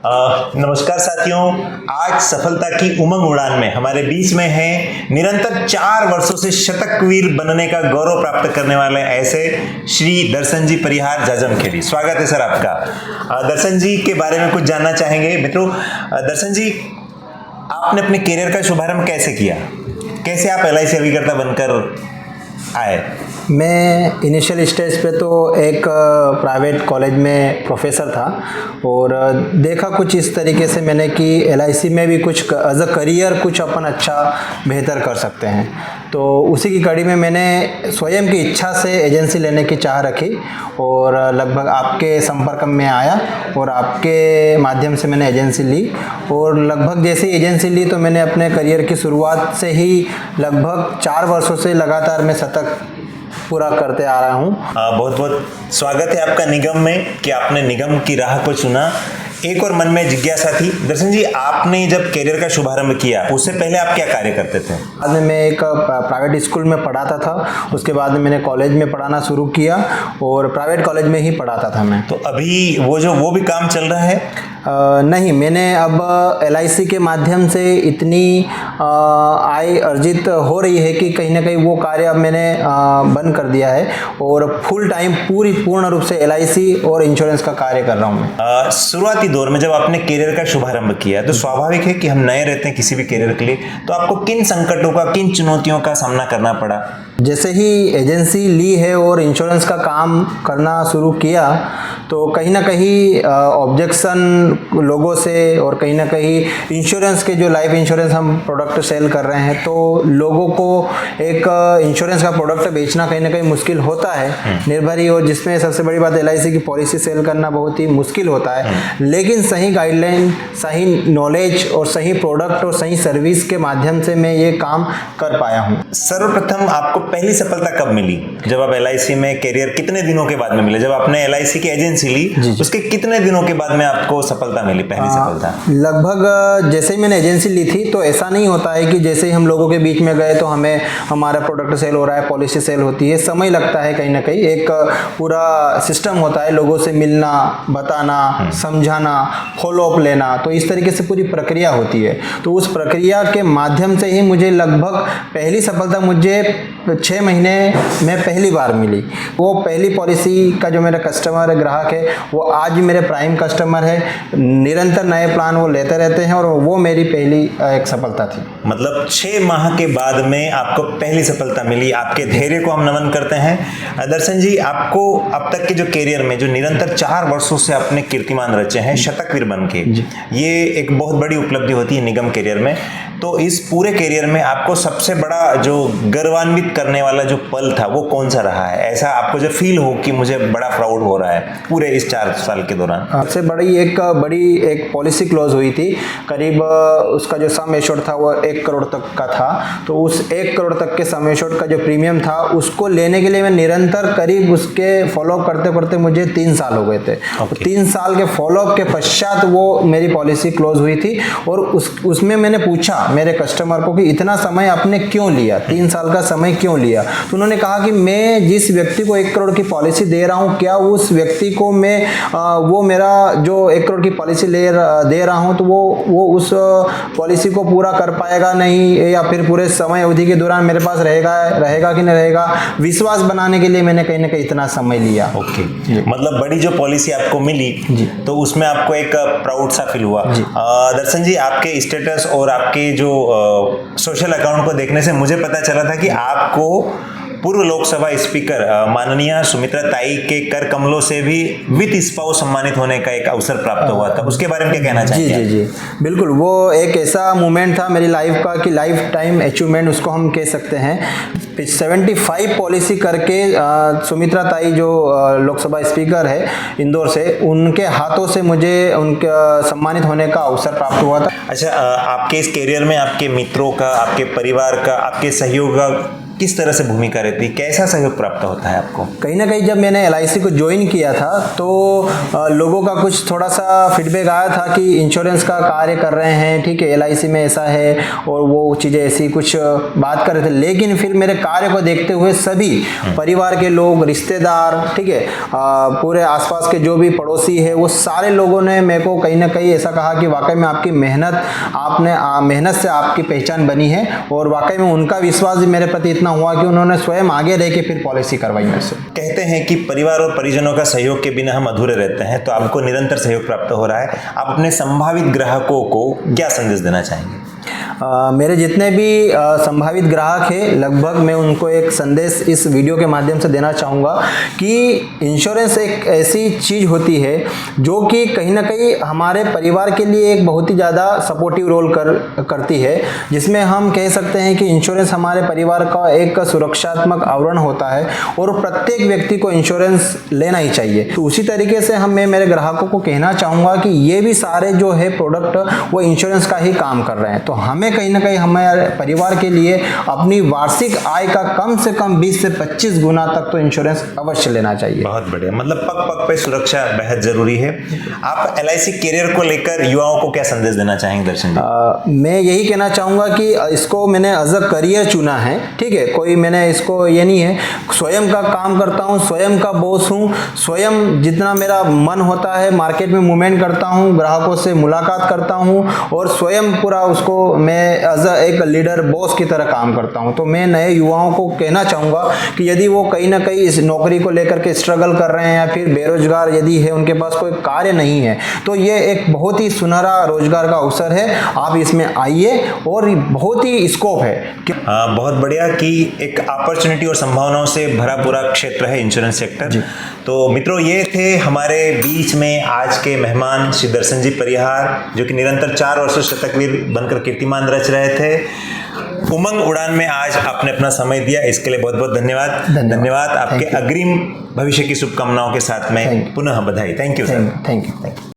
नमस्कार साथियों। आज सफलता की उमंग उड़ान में हमारे बीच में हैं निरंतर 4 वर्षों से शतकवीर बनने का गौरव प्राप्त करने वाले ऐसे श्री दर्शन जी परिहार जाजमखेड़ी। स्वागत है सर आपका। दर्शन जी के बारे में कुछ जानना चाहेंगे मित्रों। दर्शन जी, आपने अपने करियर का शुभारंभ कैसे किया? कैसे आप LIC अभिकर्ता बनकर आए? मैं इनिशियल स्टेज पे तो एक प्राइवेट कॉलेज में प्रोफेसर था और देखा कुछ इस तरीके से मैंने कि LIC में भी कुछ एज अ करियर कुछ अपन अच्छा बेहतर कर सकते हैं। तो उसी की कड़ी में मैंने स्वयं की इच्छा से एजेंसी लेने की चाह रखी और लगभग आपके संपर्क में आया और आपके माध्यम से मैंने एजेंसी ली। और लगभग जैसे ही एजेंसी ली तो मैंने अपने करियर की शुरुआत से ही लगभग 4 वर्षों से लगातार मैं शतक पूरा करते आ रहा हूँ। बहुत बहुत स्वागत है आपका निगम में कि आपने निगम की राह को चुना। एक और मन में जिज्ञासा थी, दर्शन जी, आपने जब करियर का शुभारंभ किया उससे पहले आप क्या कार्य करते थे? बाद में मैं एक प्राइवेट स्कूल में पढ़ाता था, उसके बाद में मैंने कॉलेज में पढ़ाना शुरू किया और प्राइवेट कॉलेज में ही पढ़ाता था मैं। तो अभी वो भी काम चल रहा है? नहीं, मैंने अब LIC के माध्यम से इतनी आय अर्जित हो रही है कि कहीं ना कहीं वो कार्य अब मैंने बंद कर दिया है और फुल टाइम पूर्ण रूप से LIC और इंश्योरेंस का कार्य कर रहा हूँ मैं। शुरुआती दौर में जब आपने करियर का शुभारंभ किया तो स्वाभाविक है कि हम नए रहते हैं किसी भी करियर के लिए, तो आपको किन संकटों का, किन चुनौतियों का सामना करना पड़ा? जैसे ही एजेंसी ली है और इंश्योरेंस का काम करना शुरू किया तो कहीं ना कहीं ऑब्जेक्शन लोगों से और कहीं ना कहीं इंश्योरेंस के जो लाइफ इंश्योरेंस हम प्रोडक्ट सेल कर रहे हैं तो लोगों को एक इंश्योरेंस का प्रोडक्ट बेचना कहीं ना कहीं मुश्किल होता है निर्भरी, और जिसमें सबसे बड़ी बात LIC की पॉलिसी सेल करना बहुत ही मुश्किल होता है। लेकिन सही गाइडलाइन, सही नॉलेज और सही प्रोडक्ट और सही सर्विस के माध्यम से मैं ये काम कर पाया हूँ। सर्वप्रथम आपको पहली सफलता कब मिली? जब आप LIC में करियर कितने दिनों के बाद में मिले? जब आपने LIC की एजेंसी ली उसके कितने दिनों के बाद में आपको सफलता मिली, पहली सफलता? लगभग जैसे ही मैंने एजेंसी ली थी तो ऐसा नहीं होता है कि जैसे ही हम लोगों के बीच में गए तो हमें हमारा प्रोडक्ट सेल हो रहा है, पॉलिसी सेल होती है। समय लगता है, कहीं ना कहीं एक पूरा सिस्टम होता है, लोगों से मिलना, बताना, समझाना, फॉलोअप लेना, तो इस तरीके से पूरी प्रक्रिया होती है। तो उस प्रक्रिया के माध्यम से ही मुझे लगभग पहली सफलता मुझे 6 महीने में पहली बार मिली। वो पहली पॉलिसी का जो मेरा कस्टमर है, ग्राहक है, वो आज भी मेरे प्राइम कस्टमर है, निरंतर नए प्लान वो लेते रहते हैं और वो मेरी पहली एक सफलता थी। मतलब 6 माह के बाद में आपको पहली सफलता मिली। आपके धैर्य को हम नमन करते हैं। दर्शन जी, आपको अब तक के जो करियर में जो निरंतर 4 वर्षों से आपने कीर्तिमान रचे हैं शतकवीर बन के, ये एक बहुत बड़ी उपलब्धि होती है निगम करियर में। तो इस पूरे करियर में आपको सबसे बड़ा जो गर्वान्वित करने वाला जो पल था वो कौन सा रहा है? ऐसा आपको जो फील हो कि मुझे बड़ा प्राउड हो रहा है पूरे इस 4 साल के दौरान? सबसे बड़ी एक पॉलिसी क्लोज हुई थी, करीब उसका जो सम एश्योर्ड था वो 1 करोड़ तक का था। तो उस 1 करोड़ तक के सम एश्योर्ड का जो प्रीमियम था उसको लेने के लिए मैं निरंतर करीब उसके फॉलोअप करते करते मुझे 3 साल हो गए थे। 3 साल के फॉलोअप के पश्चात वो मेरी पॉलिसी क्लोज हुई थी और उसमें मैंने पूछा मेरे कस्टमर को कि इतना समय आपने क्यों लिया, 3 साल का समय क्यों लिया? तो उन्होंने कहा कि मैं जिस व्यक्ति को 1 करोड़ की पॉलिसी दे रहा हूँ, क्या उस व्यक्ति को मैं वो मेरा जो 1 करोड़ की पॉलिसी दे रहा हूँ तो वो उस पॉलिसी को पूरा कर पाएगा नहीं, या फिर पूरे समय अवधि के दौरान मेरे पास रहेगा कि नहीं रहेगा? विश्वास बनाने के लिए मैंने कहीं ना कहीं इतना समय लिया। ओके, मतलब बड़ी जो पॉलिसी आपको मिली तो उसमें आपको एक प्राउड सा फील हुआ। दर्शन जी, आपके स्टेटस और आपके जो सोशल अकाउंट को देखने से मुझे पता चला था कि आपको पूर्व लोकसभा स्पीकर माननीय सुमित्रा ताई के कर कमलों से भी वित्त स्पाउ सम्मानित होने का एक अवसर प्राप्त हुआ था। उसके बारे में क्या कहना चाहिए? जी, बिल्कुल। वो एक ऐसा मोमेंट था मेरी लाइफ का कि लाइफ टाइम अचीवमेंट उसको हम कह सकते हैं। 75 पॉलिसी करके सुमित्रा ताई जो लोकसभा स्पीकर है इंदौर से, उनके हाथों से मुझे उनका सम्मानित होने का अवसर प्राप्त हुआ था। अच्छा, आपके इस करियर में आपके मित्रों का, आपके परिवार का, आपके सहयोग का किस तरह से भूमिका रहती है, कैसा सहयोग प्राप्त होता है आपको? कहीं ना कहीं जब मैंने LIC को ज्वाइन किया था तो लोगों का कुछ थोड़ा सा फीडबैक आया था कि इंश्योरेंस का कार्य कर रहे हैं, ठीक है, LIC में ऐसा है और वो चीज़ें ऐसी कुछ बात कर रहे थे। लेकिन फिर मेरे कार्य को देखते हुए सभी परिवार के लोग, रिश्तेदार, ठीक है, पूरे आसपास के जो भी पड़ोसी है, वो सारे लोगों ने मेरे को कहीं ना कहीं ऐसा कहा कि वाकई में आपकी मेहनत से आपकी पहचान बनी है। और वाकई में उनका विश्वास भी मेरे प्रति इतना हुआ कि उन्होंने स्वयं आगे रह के फिर पॉलिसी करवाई मेरे से। कहते हैं कि परिवार और परिजनों का सहयोग के बिना हम अधूरे रहते हैं, तो आपको निरंतर सहयोग प्राप्त हो रहा है। आप अपने संभावित ग्राहकों को क्या संदेश देना चाहेंगे? मेरे जितने भी संभावित ग्राहक हैं, लगभग मैं उनको एक संदेश इस वीडियो के माध्यम से देना चाहूँगा कि इंश्योरेंस एक ऐसी चीज़ होती है जो कि कहीं ना कहीं हमारे परिवार के लिए एक बहुत ही ज़्यादा सपोर्टिव रोल करती है, जिसमें हम कह सकते हैं कि इंश्योरेंस हमारे परिवार का एक सुरक्षात्मक आवरण होता है और प्रत्येक व्यक्ति को इंश्योरेंस लेना ही चाहिए। तो उसी तरीके से मैं मेरे ग्राहकों को कहना चाहूँगा कि ये भी सारे जो है प्रोडक्ट वो इंश्योरेंस का ही काम कर रहे हैं। तो हमें कहीं ना कहीं हमारे परिवार के लिए अपनी वार्षिक आय का कम से कम 20 से 25 गुना तक तो इंश्योरेंस अवश्य लेना चाहिए। बहुत बढ़िया, मतलब पग पग पे सुरक्षा बेहद जरूरी है। आप LIC कैरियर को लेकर युवाओं को क्या संदेश देना चाहेंगे दर्शन जी? मैं यही कहना चाहूँगा कि इसको मैंने एज अ करियर चुना है, ठीक है, कोई मैंने इसको ये नहीं है, स्वयं का काम करता हूँ, स्वयं का बॉस हूँ, स्वयं जितना मेरा मन होता है मार्केट में मूवमेंट करता हूँ, ग्राहकों से मुलाकात करता हूँ और स्वयं पूरा उसको मैं एज एक लीडर बॉस की तरह काम करता हूं। तो मैं नए युवाओं को कहना चाहूँगा कि यदि वो कहीं ना कहीं इस नौकरी को लेकर के स्ट्रगल कर रहे हैं या फिर बेरोजगार यदि है, उनके पास कोई कार्य नहीं है, तो ये एक बहुत ही सुनहरा रोजगार का अवसर है। आप इसमें आइए और बहुत ही स्कोप है। हाँ, बहुत बढ़िया कि एक अपॉर्चुनिटी और संभावनाओं से भरा पूरा क्षेत्र है इंश्योरेंस सेक्टर। तो मित्रों, ये थे हमारे बीच में आज के मेहमान श्री दर्शन जी परिहार, जो कि निरंतर 4 वर्षों शतकवीर बनकर कीर्तिमान रच रहे थे। उमंग उड़ान में आज आपने अपना समय दिया, इसके लिए बहुत बहुत धन्यवाद। आपके अग्रिम भविष्य की शुभकामनाओं के साथ में पुनः बधाई। Thank you sir. Thank you.